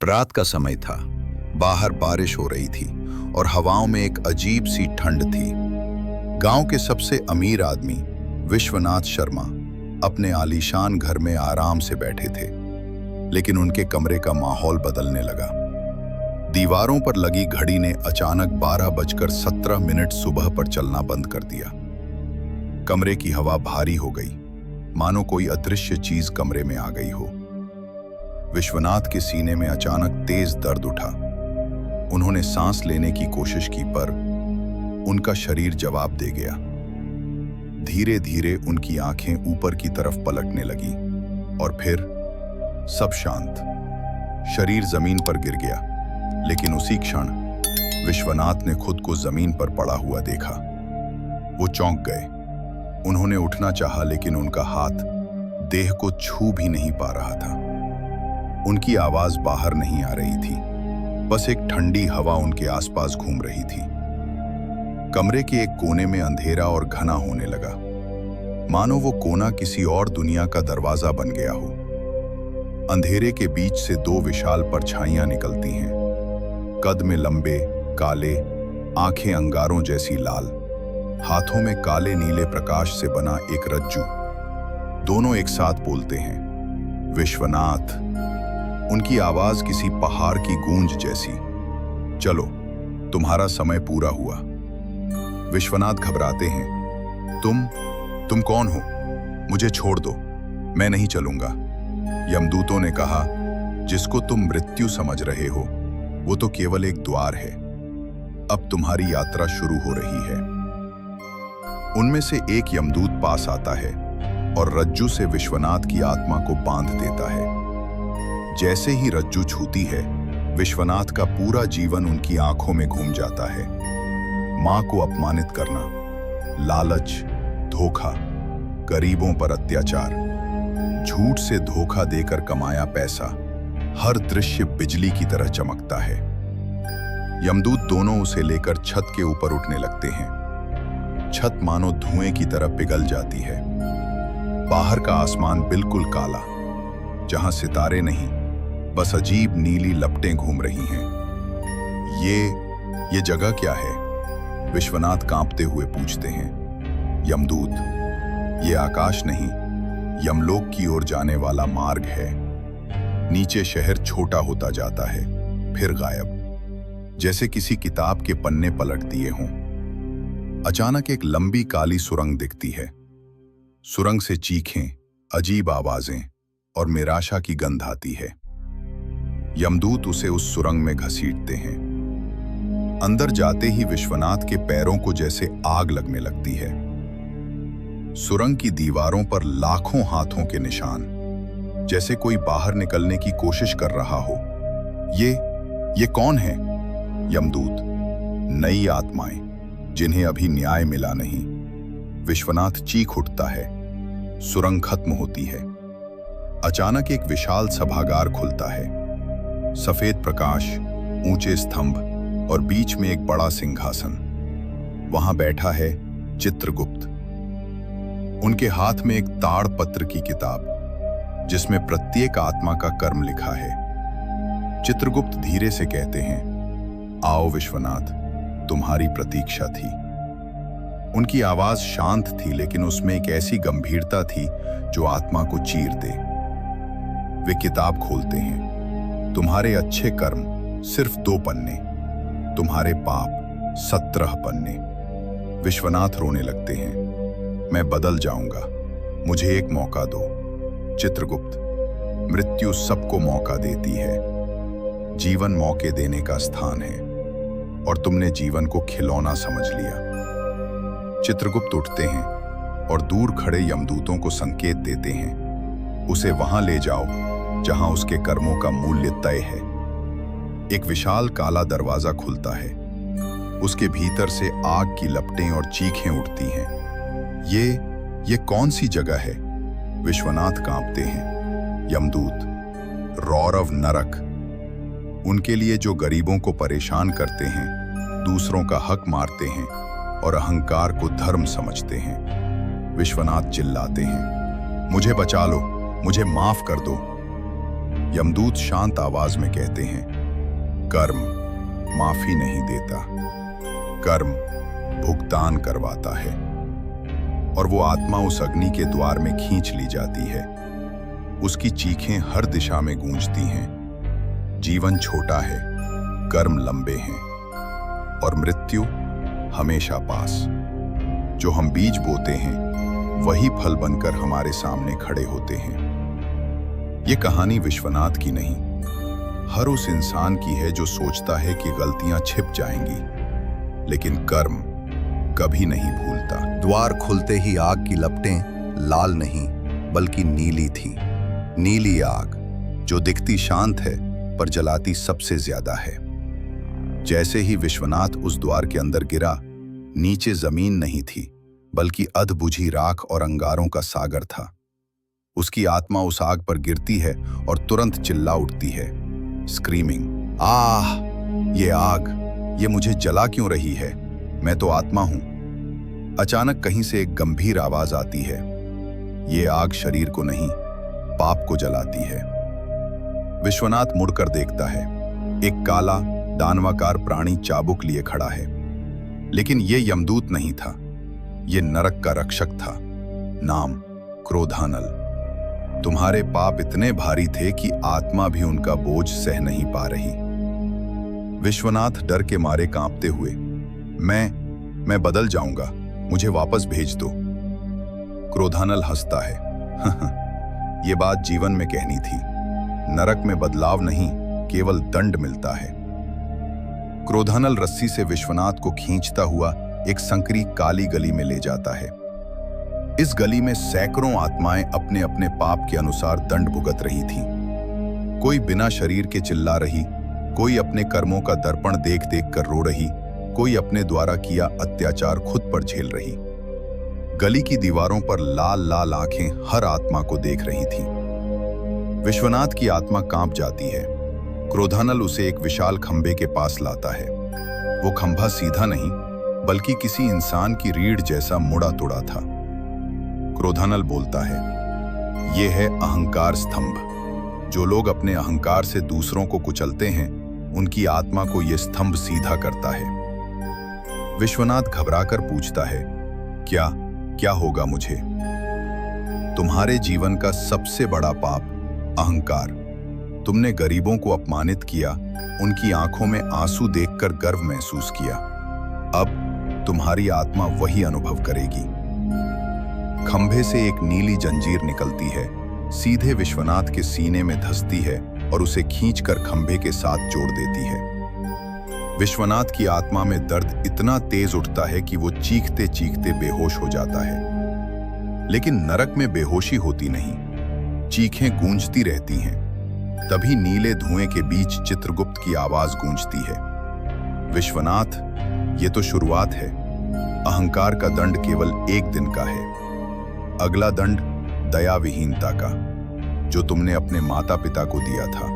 रात का समय था। बाहर बारिश हो रही थी और हवाओं में एक अजीब सी ठंड थी। गांव के सबसे अमीर आदमी विश्वनाथ शर्मा अपने आलीशान घर में आराम से बैठे थे, लेकिन उनके कमरे का माहौल बदलने लगा। दीवारों पर लगी घड़ी ने अचानक 12:17 सुबह पर चलना बंद कर दिया। कमरे की हवा भारी हो गई, मानो कोई अदृश्य चीज कमरे में आ गई हो। विश्वनाथ के सीने में अचानक तेज दर्द उठा। उन्होंने सांस लेने की कोशिश की, पर उनका शरीर जवाब दे गया। धीरे धीरे उनकी आंखें ऊपर की तरफ पलटने लगी और फिर सब शांत। शरीर जमीन पर गिर गया, लेकिन उसी क्षण विश्वनाथ ने खुद को जमीन पर पड़ा हुआ देखा। वो चौंक गए। उन्होंने उठना चाहा, लेकिन उनका हाथ देह को छू भी नहीं पा रहा था। उनकी आवाज बाहर नहीं आ रही थी, बस एक ठंडी हवा उनके आसपास घूम रही थी। कमरे के एक कोने में अंधेरा और घना होने लगा, मानो वो कोना किसी और दुनिया का दरवाजा बन गया हो। अंधेरे के बीच से दो विशाल परछाइयां निकलती हैं, कद में लंबे, काले, आंखें अंगारों जैसी लाल, हाथों में काले नीले प्रकाश से बना एक रज्जू। दोनों एक साथ बोलते हैं, विश्वनाथ। उनकी आवाज किसी पहाड़ की गूंज जैसी। चलो, तुम्हारा समय पूरा हुआ। विश्वनाथ घबराते हैं। तुम कौन हो? मुझे छोड़ दो, मैं नहीं चलूंगा। यमदूतों ने कहा, जिसको तुम मृत्यु समझ रहे हो वो तो केवल एक द्वार है। अब तुम्हारी यात्रा शुरू हो रही है। उनमें से एक यमदूत पास आता है और रज्जू से विश्वनाथ की आत्मा को बांध देता है। जैसे ही रज्जू छूती है, विश्वनाथ का पूरा जीवन उनकी आंखों में घूम जाता है। मां को अपमानित करना, लालच, धोखा, गरीबों पर अत्याचार, झूठ से धोखा देकर कमाया पैसा, हर दृश्य बिजली की तरह चमकता है। यमदूत दोनों उसे लेकर छत के ऊपर उठने लगते हैं। छत मानो धुएं की तरह पिघल जाती है। बाहर का आसमान बिल्कुल काला, जहां सितारे नहीं, बस अजीब नीली लपटें घूम रही हैं। ये जगह क्या है? विश्वनाथ कांपते हुए पूछते हैं। यमदूत, ये आकाश नहीं, यमलोक की ओर जाने वाला मार्ग है। नीचे शहर छोटा होता जाता है, फिर गायब, जैसे किसी किताब के पन्ने पलट दिए हों। अचानक एक लंबी काली सुरंग दिखती है। सुरंग से चीखें, अजीब आवाजें और निराशा की गंध आती है। यमदूत उसे उस सुरंग में घसीटते हैं। अंदर जाते ही विश्वनाथ के पैरों को जैसे आग लगने लगती है। सुरंग की दीवारों पर लाखों हाथों के निशान, जैसे कोई बाहर निकलने की कोशिश कर रहा हो। ये कौन है? यमदूत, नई आत्माएं, जिन्हें अभी न्याय मिला नहीं। विश्वनाथ चीख उठता है। सुरंग खत्म होती है। अचानक एक विशाल सभागार खुलता है। सफेद प्रकाश, ऊंचे स्तंभ और बीच में एक बड़ा सिंहासन। वहां बैठा है चित्रगुप्त। उनके हाथ में एक ताड़पत्र की किताब, जिसमें प्रत्येक आत्मा का कर्म लिखा है। चित्रगुप्त धीरे से कहते हैं, आओ विश्वनाथ, तुम्हारी प्रतीक्षा थी। उनकी आवाज शांत थी, लेकिन उसमें एक ऐसी गंभीरता थी जो आत्मा को चीर दे। वे किताब खोलते हैं। तुम्हारे अच्छे कर्म सिर्फ 2 पन्ने, तुम्हारे पाप 17 पन्ने। विश्वनाथ रोने लगते हैं। मैं बदल जाऊंगा, मुझे एक मौका दो। चित्रगुप्त, मृत्यु सबको मौका देती है। जीवन मौके देने का स्थान है, और तुमने जीवन को खिलौना समझ लिया। चित्रगुप्त उठते हैं और दूर खड़े यमदूतों को संकेत देते हैं, उसे वहां ले जाओ जहां उसके कर्मों का मूल्य तय है। एक विशाल काला दरवाजा खुलता है। उसके भीतर से आग की लपटें और चीखें उठती हैं। ये कौन सी जगह है? विश्वनाथ कांपते हैं। यमदूत, रौरव नरक, उनके लिए जो गरीबों को परेशान करते हैं, दूसरों का हक मारते हैं और अहंकार को धर्म समझते हैं। विश्वनाथ चिल्लाते हैं, मुझे बचा लो, मुझे माफ कर दो। यमदूत शांत आवाज में कहते हैं, कर्म माफी नहीं देता, कर्म भुगतान करवाता है। और वो आत्मा उस अग्नि के द्वार में खींच ली जाती है। उसकी चीखें हर दिशा में गूंजती हैं। जीवन छोटा है, कर्म लंबे हैं और मृत्यु हमेशा पास। जो हम बीज बोते हैं वही फल बनकर हमारे सामने खड़े होते हैं। ये कहानी विश्वनाथ की नहीं, हर उस इंसान की है जो सोचता है कि गलतियां छिप जाएंगी, लेकिन कर्म कभी नहीं भूलता। द्वार खुलते ही आग की लपटें लाल नहीं बल्कि नीली थी। नीली आग जो दिखती शांत है पर जलाती सबसे ज्यादा है। जैसे ही विश्वनाथ उस द्वार के अंदर गिरा, नीचे जमीन नहीं थी बल्कि अधबुझी राख और अंगारों का सागर था। उसकी आत्मा उस आग पर गिरती है और तुरंत चिल्ला उठती है, स्क्रीमिंग, आह! ये आग, ये मुझे जला क्यों रही है? मैं तो आत्मा हूं। अचानक कहीं से एक गंभीर आवाज आती है, ये आग शरीर को नहीं, पाप को जलाती है। विश्वनाथ मुड़कर देखता है। एक काला दानवाकार प्राणी चाबुक लिए खड़ा है, लेकिन ये यमदूत नहीं था, ये नरक का रक्षक था। नाम क्रोधानल। तुम्हारे पाप इतने भारी थे कि आत्मा भी उनका बोझ सह नहीं पा रही। विश्वनाथ डर के मारे कांपते हुए, मैं बदल जाऊंगा, मुझे वापस भेज दो। क्रोधानल हंसता है, ये बात जीवन में कहनी थी। नरक में बदलाव नहीं, केवल दंड मिलता है। क्रोधानल रस्सी से विश्वनाथ को खींचता हुआ एक संकरी काली गली में ले जाता है। इस गली में सैकड़ों आत्माएं अपने अपने पाप के अनुसार दंड भुगत रही थीं। कोई बिना शरीर के चिल्ला रही, कोई अपने कर्मों का दर्पण देख देख कर रो रही, कोई अपने द्वारा किया अत्याचार खुद पर झेल रही। गली की दीवारों पर लाल लाल आंखें हर आत्मा को देख रही थीं। विश्वनाथ की आत्मा कांप जाती है। क्रोधानल उसे एक विशाल खंभे के पास लाता है। वो खंभा सीधा नहीं बल्कि किसी इंसान की रीढ़ जैसा मुड़ा तुड़ा था। क्रोधानल बोलता है, ये है अहंकार स्तंभ। जो लोग अपने अहंकार से दूसरों को कुचलते हैं, उनकी आत्मा को यह स्तंभ सीधा करता है। विश्वनाथ घबराकर पूछता है, क्या होगा मुझे? तुम्हारे जीवन का सबसे बड़ा पाप अहंकार। तुमने गरीबों को अपमानित किया, उनकी आंखों में आंसू देखकर गर्व महसूस किया। अब तुम्हारी आत्मा वही अनुभव करेगी। खंभे से एक नीली जंजीर निकलती है, सीधे विश्वनाथ के सीने में धंसती है और उसे खींचकर खंभे के साथ जोड़ देती है। विश्वनाथ की आत्मा में दर्द इतना तेज उठता है कि वो चीखते चीखते बेहोश हो जाता है। लेकिन नरक में बेहोशी होती नहीं, चीखें गूंजती रहती हैं। तभी नीले धुएं के बीच चित्रगुप्त की आवाज गूंजती है, विश्वनाथ, ये तो शुरुआत है। अहंकार का दंड केवल एक दिन का है। अगला दंड दया विहीनता का, जो तुमने अपने माता पिता को दिया था।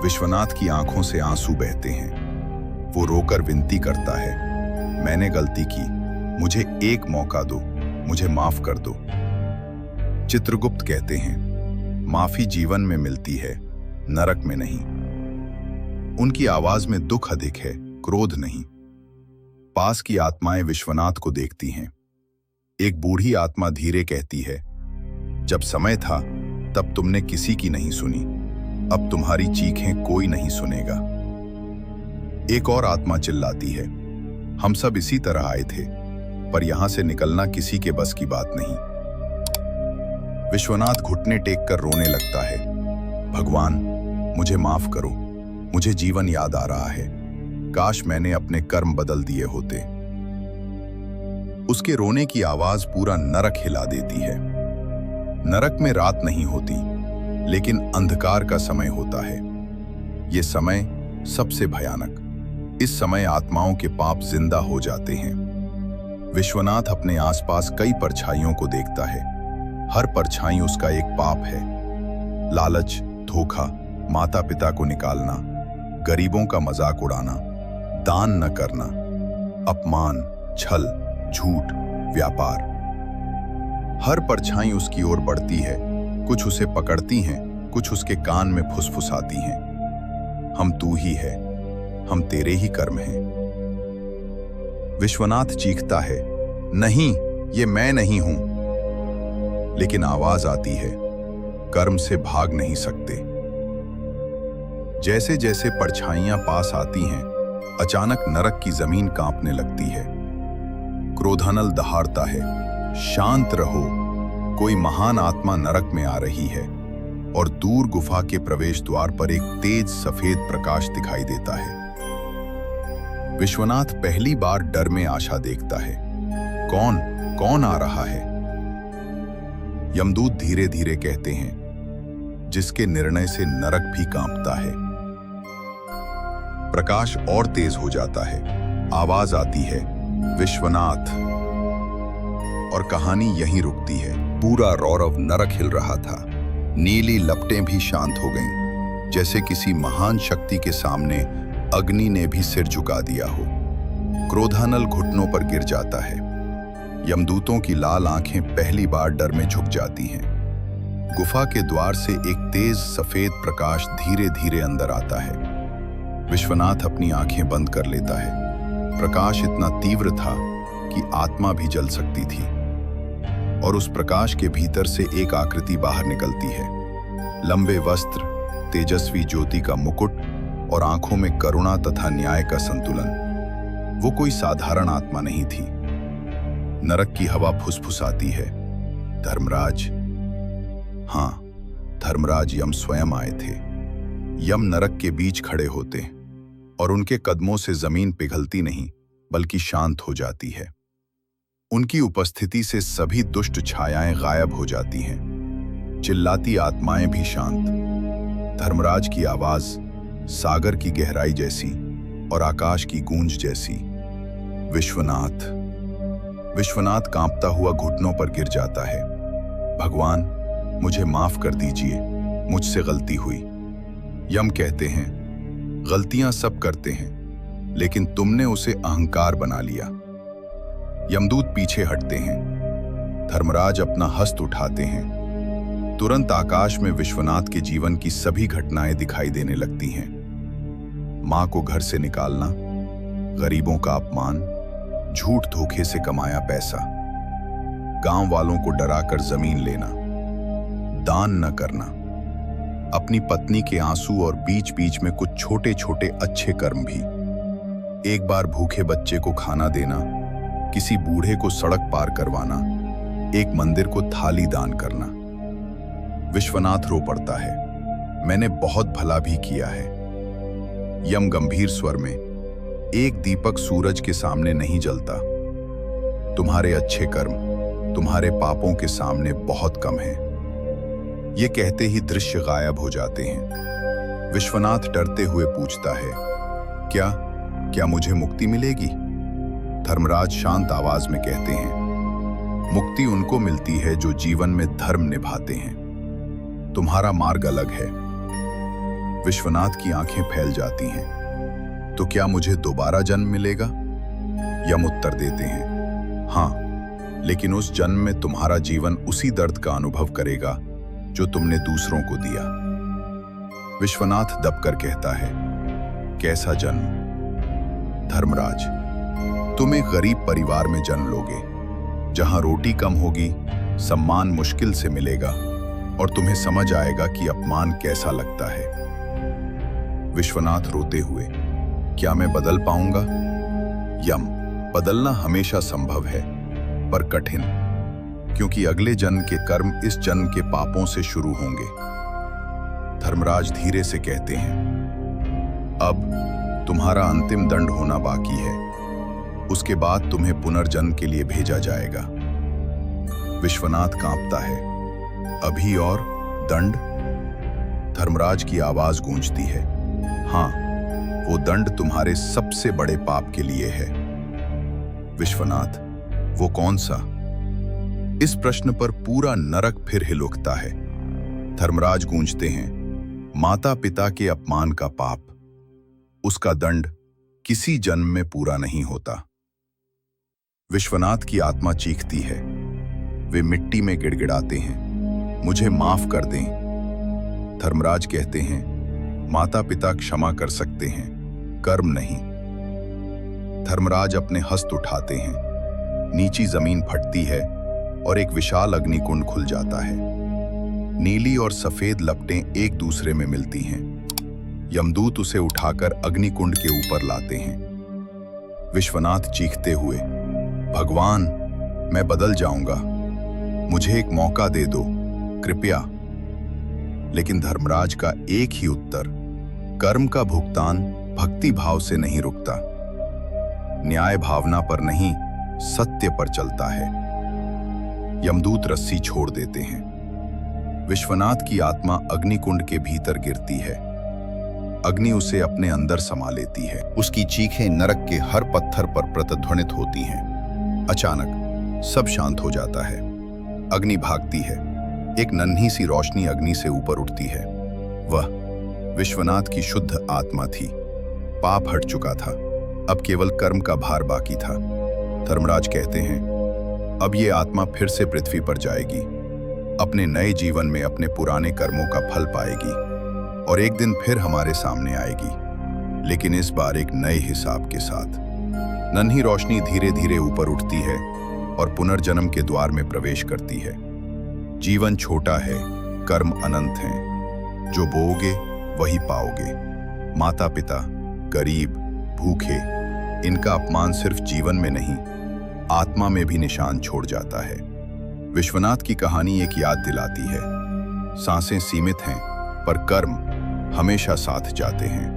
विश्वनाथ की आंखों से आंसू बहते हैं। वो रोकर विनती करता है, मैंने गलती की, मुझे एक मौका दो, मुझे माफ कर दो। चित्रगुप्त कहते हैं, माफी जीवन में मिलती है, नरक में नहीं। उनकी आवाज में दुख अधिक है, क्रोध नहीं। पास की आत्माएं विश्वनाथ को देखती हैं। एक बूढ़ी आत्मा धीरे कहती है, जब समय था तब तुमने किसी की नहीं सुनी, अब तुम्हारी चीखें कोई नहीं सुनेगा। एक और आत्मा चिल्लाती है, हम सब इसी तरह आए थे, पर यहां से निकलना किसी के बस की बात नहीं। विश्वनाथ घुटने टेक कर रोने लगता है, भगवान मुझे माफ करो, मुझे जीवन याद आ रहा है, काश मैंने अपने कर्म बदल दिए होते। उसके रोने की आवाज पूरा नरक हिला देती है। नरक में रात नहीं होती, लेकिन अंधकार का समय होता है। ये समय सबसे भयानक। इस समय आत्माओं के पाप जिंदा हो जाते हैं। विश्वनाथ अपने आसपास कई परछाइयों को देखता है। हर परछाई उसका एक पाप है। लालच, धोखा, माता पिता को निकालना, गरीबों का मजाक उड़ाना, दान न करना, अपमान, छल, झूठ, व्यापार। हर परछाई उसकी ओर बढ़ती है। कुछ उसे पकड़ती हैं, कुछ उसके कान में फुसफुसाती हैं। हम तू ही है, हम तेरे ही कर्म हैं। विश्वनाथ चीखता है, नहीं, ये मैं नहीं हूं। लेकिन आवाज आती है, कर्म से भाग नहीं सकते। जैसे जैसे परछाइयां पास आती हैं, अचानक नरक की जमीन कांपने लगती है। क्रोधानल दहाड़ता है, शांत रहो, कोई महान आत्मा नरक में आ रही है। और दूर गुफा के प्रवेश द्वार पर एक तेज सफेद प्रकाश दिखाई देता है। विश्वनाथ पहली बार डर में आशा देखता है। कौन कौन आ रहा है? यमदूत धीरे धीरे कहते हैं, जिसके निर्णय से नरक भी कांपता है। प्रकाश और तेज हो जाता है। आवाज आती है, विश्वनाथ। और कहानी यहीं रुकती है। पूरा रौरव नरक हिल रहा था। नीली लपटें भी शांत हो गईं, जैसे किसी महान शक्ति के सामने अग्नि ने भी सिर झुका दिया हो। क्रोधानल घुटनों पर गिर जाता है। यमदूतों की लाल आंखें पहली बार डर में झुक जाती हैं। गुफा के द्वार से एक तेज सफेद प्रकाश धीरे धीरे अंदर आता है। विश्वनाथ अपनी आंखें बंद कर लेता है। प्रकाश इतना तीव्र था कि आत्मा भी जल सकती थी। और उस प्रकाश के भीतर से एक आकृति बाहर निकलती है। लंबे वस्त्र, तेजस्वी ज्योति का मुकुट और आंखों में करुणा तथा न्याय का संतुलन। वो कोई साधारण आत्मा नहीं थी। नरक की हवा फुसफुसाती है, धर्मराज। हां, धर्मराज यम स्वयं आए थे। यम नरक के बीच खड़े होते और उनके कदमों से जमीन पिघलती नहीं बल्कि शांत हो जाती है। उनकी उपस्थिति से सभी दुष्ट छायाएं गायब हो जाती हैं। चिल्लाती आत्माएं भी शांत। धर्मराज की आवाज सागर की गहराई जैसी और आकाश की गूंज जैसी। विश्वनाथ। विश्वनाथ कांपता हुआ घुटनों पर गिर जाता है। भगवान, मुझे माफ कर दीजिए, मुझसे गलती हुई। यम कहते हैं, गलतियां सब करते हैं, लेकिन तुमने उसे अहंकार बना लिया। यमदूत पीछे हटते हैं। धर्मराज अपना हस्त उठाते हैं। तुरंत आकाश में विश्वनाथ के जीवन की सभी घटनाएं दिखाई देने लगती हैं। मां को घर से निकालना, गरीबों का अपमान, झूठ धोखे से कमाया पैसा, गांव वालों को डराकर जमीन लेना, दान न करना, अपनी पत्नी के आंसू और बीच बीच में कुछ छोटे छोटे अच्छे कर्म भी। एक बार भूखे बच्चे को खाना देना, किसी बूढ़े को सड़क पार करवाना, एक मंदिर को थाली दान करना। विश्वनाथ रो पड़ता है, मैंने बहुत भला भी किया है। यम गंभीर स्वर में, एक दीपक सूरज के सामने नहीं जलता। तुम्हारे अच्छे कर्म तुम्हारे पापों के सामने बहुत कम हैं। ये कहते ही दृश्य गायब हो जाते हैं। विश्वनाथ डरते हुए पूछता है, क्या मुझे मुक्ति मिलेगी? धर्मराज शांत आवाज में कहते हैं, मुक्ति उनको मिलती है जो जीवन में धर्म निभाते हैं। तुम्हारा मार्ग अलग है। विश्वनाथ की आंखें फैल जाती हैं। तो क्या मुझे दोबारा जन्म मिलेगा? यम उत्तर देते हैं, हां, लेकिन उस जन्म में तुम्हारा जीवन उसी दर्द का अनुभव करेगा जो तुमने दूसरों को दिया। विश्वनाथ दबकर कहता है, कैसा जन्म? धर्मराज, तुम एक गरीब परिवार में जन्म लोगे, जहां रोटी कम होगी, सम्मान मुश्किल से मिलेगा और तुम्हें समझ आएगा कि अपमान कैसा लगता है। विश्वनाथ रोते हुए, क्या मैं बदल पाऊंगा? यम, बदलना हमेशा संभव है, पर कठिन, क्योंकि अगले जन्म के कर्म इस जन्म के पापों से शुरू होंगे। धर्मराज धीरे से कहते हैं, अब तुम्हारा अंतिम दंड होना बाकी है। उसके बाद तुम्हें पुनर्जन्म के लिए भेजा जाएगा। विश्वनाथ कांपता है, अभी और दंड? धर्मराज की आवाज गूंजती है, हां, वो दंड तुम्हारे सबसे बड़े पाप के लिए है। विश्वनाथ, वो कौन सा? इस प्रश्न पर पूरा नरक फिर हिल उठता है। धर्मराज गूंजते हैं, माता पिता के अपमान का पाप, उसका दंड किसी जन्म में पूरा नहीं होता। विश्वनाथ की आत्मा चीखती है। वे मिट्टी में गिड़गिड़ाते हैं, मुझे माफ कर दें। धर्मराज कहते हैं, माता पिता क्षमा कर सकते हैं, कर्म नहीं। धर्मराज अपने हस्त उठाते हैं, नीची जमीन फटती है और एक विशाल अग्निकुंड खुल जाता है। नीली और सफेद लपटें एक दूसरे में मिलती हैं। यमदूत उसे उठाकर अग्निकुंड के ऊपर लाते हैं। विश्वनाथ चीखते हुए, भगवान, मैं बदल जाऊंगा, मुझे एक मौका दे दो, कृपया। लेकिन धर्मराज का एक ही उत्तर, कर्म का भुगतान भक्ति भाव से नहीं रुकता। न्याय भावना पर नहीं, सत्य पर चलता है। यमदूत रस्सी छोड़ देते हैं। विश्वनाथ की आत्मा अग्निकुंड के भीतर गिरती है। अग्नि उसे अपने अंदर समा लेती है। उसकी चीखें नरक के हर पत्थर पर प्रतिध्वनित होती हैं। अचानक सब शांत हो जाता है। अग्नि भागती है। एक नन्ही सी रोशनी अग्नि से ऊपर उठती है। वह विश्वनाथ की शुद्ध आत्मा थी। पाप हट चुका था, अब केवल कर्म का भार बाकी था। धर्मराज कहते हैं, अब ये आत्मा फिर से पृथ्वी पर जाएगी, अपने नए जीवन में अपने पुराने कर्मों का फल पाएगी और एक दिन फिर हमारे सामने आएगी, लेकिन इस बार एक नए हिसाब के साथ। नन्ही रोशनी धीरे धीरे ऊपर उठती है और पुनर्जन्म के द्वार में प्रवेश करती है। जीवन छोटा है, कर्म अनंत हैं। जो बोओगे वही पाओगे। माता पिता, गरीब, भूखे, इनका अपमान सिर्फ जीवन में नहीं, आत्मा में भी निशान छोड़ जाता है। विश्वनाथ की कहानी एक याद दिलाती है, सांसें सीमित हैं, पर कर्म हमेशा साथ जाते हैं।